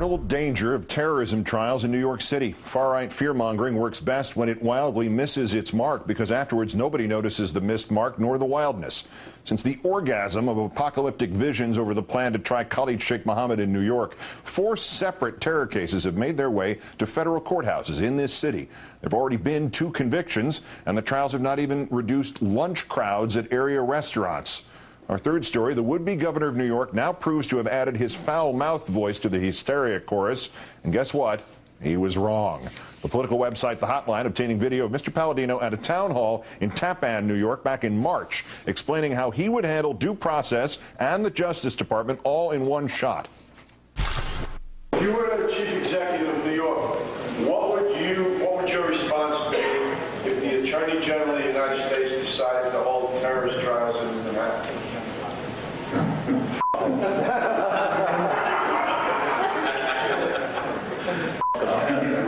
Real danger of terrorism trials in New York City. Far-right fear-mongering works best when it wildly misses its mark, because afterwards nobody notices the missed mark nor the wildness. Since the orgasm of apocalyptic visions over the plan to try Khalid Sheikh Mohammed in New York, 4 separate terror cases have made their way to federal courthouses in this city. There have already been 2 convictions, and the trials have not even reduced lunch crowds at area restaurants. Our third story, the would-be governor of New York now proves to have added his foul-mouthed voice to the hysteria chorus. And guess what? He was wrong. The political website The Hotline obtaining video of Mr. Paladino at a town hall in Tappan, New York, back in March, explaining how he would handle due process and the Justice Department all in one shot. If you were the chief executive of New York, what would your response be if the Attorney General of the United States decided to hold terrorist trials in Manhattan?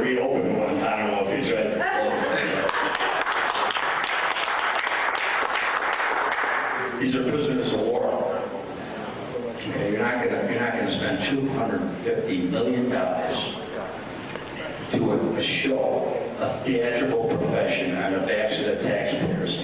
Reopen one. I don't know if he's ready. These are prisoners of war. Okay, you're not gonna spend $250 million to a show, a theatrical profession on the backs of the taxpayers.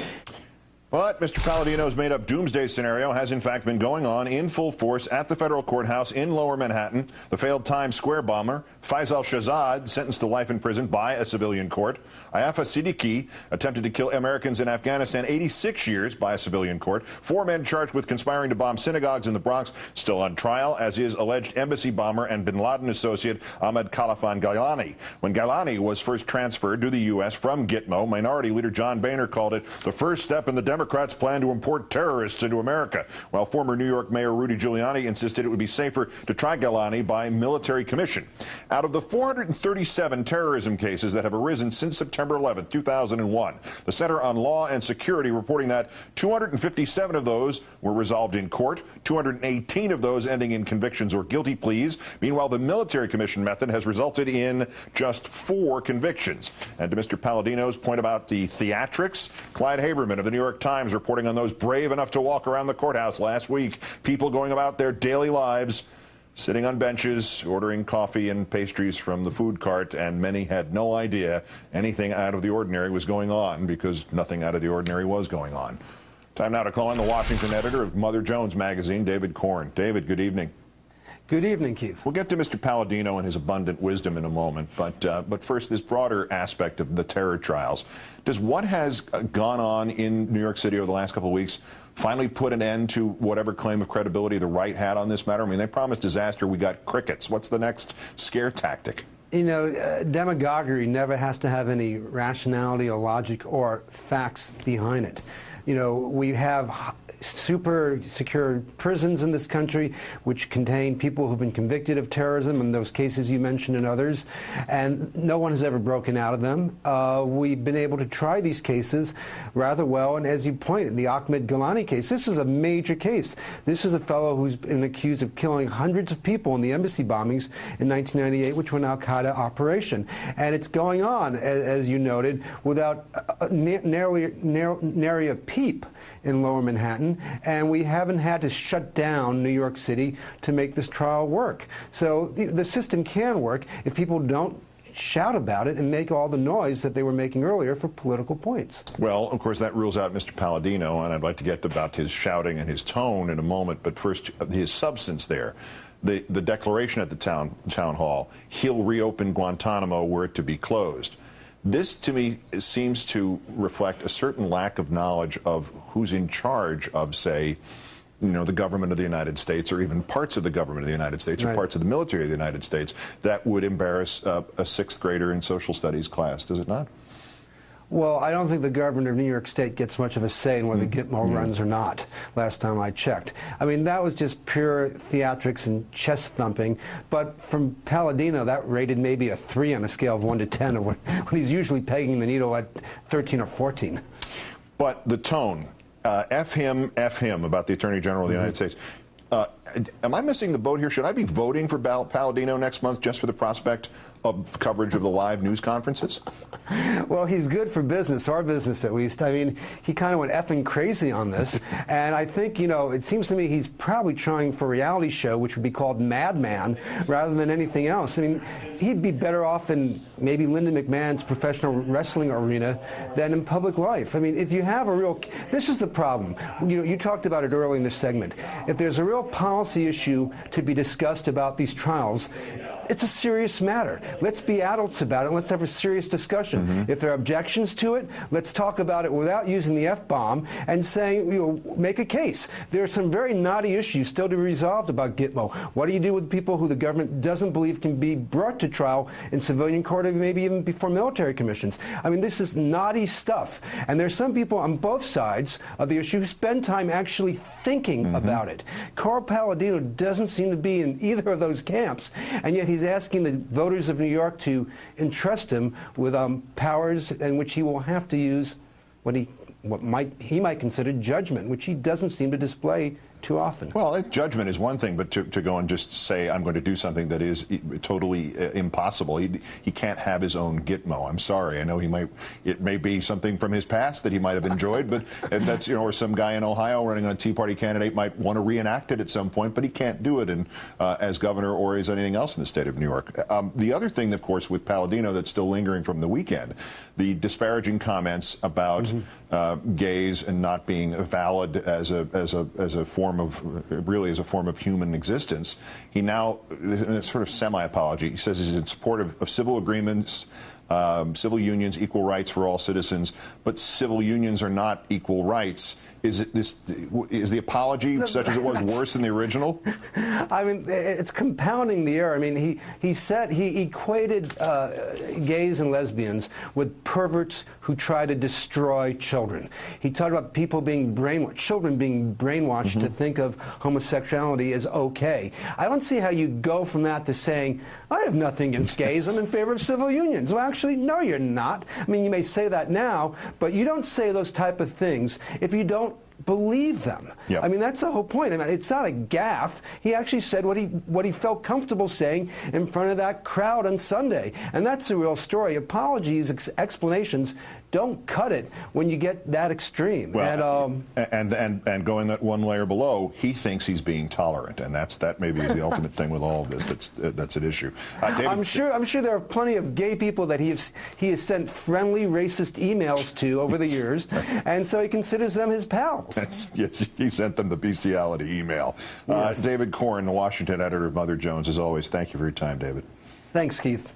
But Mr. Paladino's made-up doomsday scenario has in fact been going on in full force at the federal courthouse in Lower Manhattan. The failed Times Square bomber, Faisal Shahzad, sentenced to life in prison by a civilian court. Ayafa Siddiqui attempted to kill Americans in Afghanistan, 86 years by a civilian court. 4 men charged with conspiring to bomb synagogues in the Bronx still on trial, as is alleged embassy bomber and bin Laden associate Ahmed Khalfan Gilani. When Gilani was first transferred to the U.S. from Gitmo, Minority Leader John Boehner called it the first step in the Democrats' plan to import terrorists into America, while former New York Mayor Rudy Giuliani insisted it would be safer to try Gilani by military commission. Out of the 437 terrorism cases that have arisen since September 11, 2001, the Center on Law and Security reporting that 257 of those were resolved in court, 218 of those ending in convictions or guilty pleas. Meanwhile, the military commission method has resulted in just 4 convictions. And to Mr. Paladino's point about the theatrics, Clyde Haberman of the New York Times reporting on those brave enough to walk around the courthouse last week, people going about their daily lives, sitting on benches, ordering coffee and pastries from the food cart, and many had no idea anything out of the ordinary was going on, because nothing out of the ordinary was going on. Time now to call in the Washington editor of Mother Jones magazine, David Korn. David, good evening. Good evening, Keith. We'll get to Mr. Paladino and his abundant wisdom in a moment, but first, this broader aspect of the terror trials. Does what has gone on in New York City over the last couple of weeks finally put an end to whatever claim of credibility the right had on this matter? I mean, they promised disaster, we got crickets. What's the next scare tactic? You know, demagoguery never has to have any rationality or logic or facts behind it. You know, we have super secure prisons in this country which contain people who've been convicted of terrorism in those cases you mentioned and others, and no one has ever broken out of them. We've been able to try these cases rather well, and as you pointed, the Ahmed Gilani case, this is a major case. This is a fellow who's been accused of killing hundreds of people in the embassy bombings in 1998, which were an al-Qaeda operation. And it's going on, as you noted, without nary a peep in Lower Manhattan, and we haven't had to shut down New York City to make this trial work. So the system can work if people don't shout about it and make all the noise that they were making earlier for political points. Well, of course, that rules out Mr. Paladino, and I'd like to get about his shouting and his tone in a moment, but first, his substance there. The declaration at the town hall, he'll reopen Guantanamo were it to be closed. This, to me, seems to reflect a certain lack of knowledge of who's in charge of, say, you know, the government of the United States, or even parts of the government of the United States, or parts of the military of the United States, that would embarrass a 6th grader in social studies class, does it not? Well, I don't think the governor of New York State gets much of a say in whether Gitmo runs or not, last time I checked. I mean, that was just pure theatrics and chest thumping. But from Paladino, that rated maybe a 3 on a scale of 1 to 10, when he's usually pegging the needle at 13 or 14. But the tone, F him about the Attorney General of the United States. am I missing the boat here? Should I be voting for Paladino next month just for the prospect of coverage of the live news conferences? Well, he's good for business, our business at least. I mean, he kind of went effing crazy on this. And I think, you know, it seems to me he's probably trying for a reality show, which would be called Madman, rather than anything else. I mean, he'd be better off in maybe Linda McMahon's professional wrestling arena than in public life. I mean, if you have a real, this is the problem. You know, you talked about it early in this segment. If there's a real policy issue to be discussed about these trials, it's a serious matter. Let's be adults about it. Let's have a serious discussion. If there are objections to it, let's talk about it without using the F-bomb and saying, you know, make a case. There are some very knotty issues still to be resolved about Gitmo. What do you do with people who the government doesn't believe can be brought to trial in civilian court or maybe even before military commissions? I mean, this is knotty stuff. And there's some people on both sides of the issue who spend time actually thinking about it. Carl Paladino doesn't seem to be in either of those camps, and yet he's asking the voters of New York to entrust him with powers in which he will have to use what he might consider judgment, which he doesn't seem to display too often. Well, judgment is one thing, but to go and just say, I'm going to do something that is totally impossible. He can't have his own Gitmo. I'm sorry. I know it may be something from his past that he might have enjoyed, but that's, you know, or some guy in Ohio running on a Tea Party candidate might want to reenact it at some point, but he can't do it as governor or as anything else in the state of New York. The other thing, of course, with Paladino that's still lingering from the weekend, the disparaging comments about gays and not being valid as a form of human existence. He now, in a sort of semi-apology, he says he's in support of civil agreements, civil unions, equal rights for all citizens, but civil unions are not equal rights. Is the apology, such as it was, worse than the original? I mean, it's compounding the error. I mean, he said he equated gays and lesbians with perverts who try to destroy children. He talked about people being brainwashed, children being brainwashed to think of homosexuality as okay. I don't see how you go from that to saying, I have nothing against gays, I'm in favor of civil unions. Well, actually, no, you're not. I mean, you may say that now, but you don't say those type of things if you don't believe them. Yep. I mean, that's the whole point. I mean, it's not a gaffe. He actually said what he felt comfortable saying in front of that crowd on Sunday, and that's the real story. Apologies, explanations don't cut it when you get that extreme. Well, and going that one layer below, he thinks he's being tolerant, and that maybe is the ultimate thing with all of this. That's at issue. David, I'm sure there are plenty of gay people that he has sent friendly racist emails to over the years, and so he considers them his pals. He sent them the bestiality email. Yes. David Corn, the Washington editor of Mother Jones, as always, thank you for your time, David. Thanks, Keith.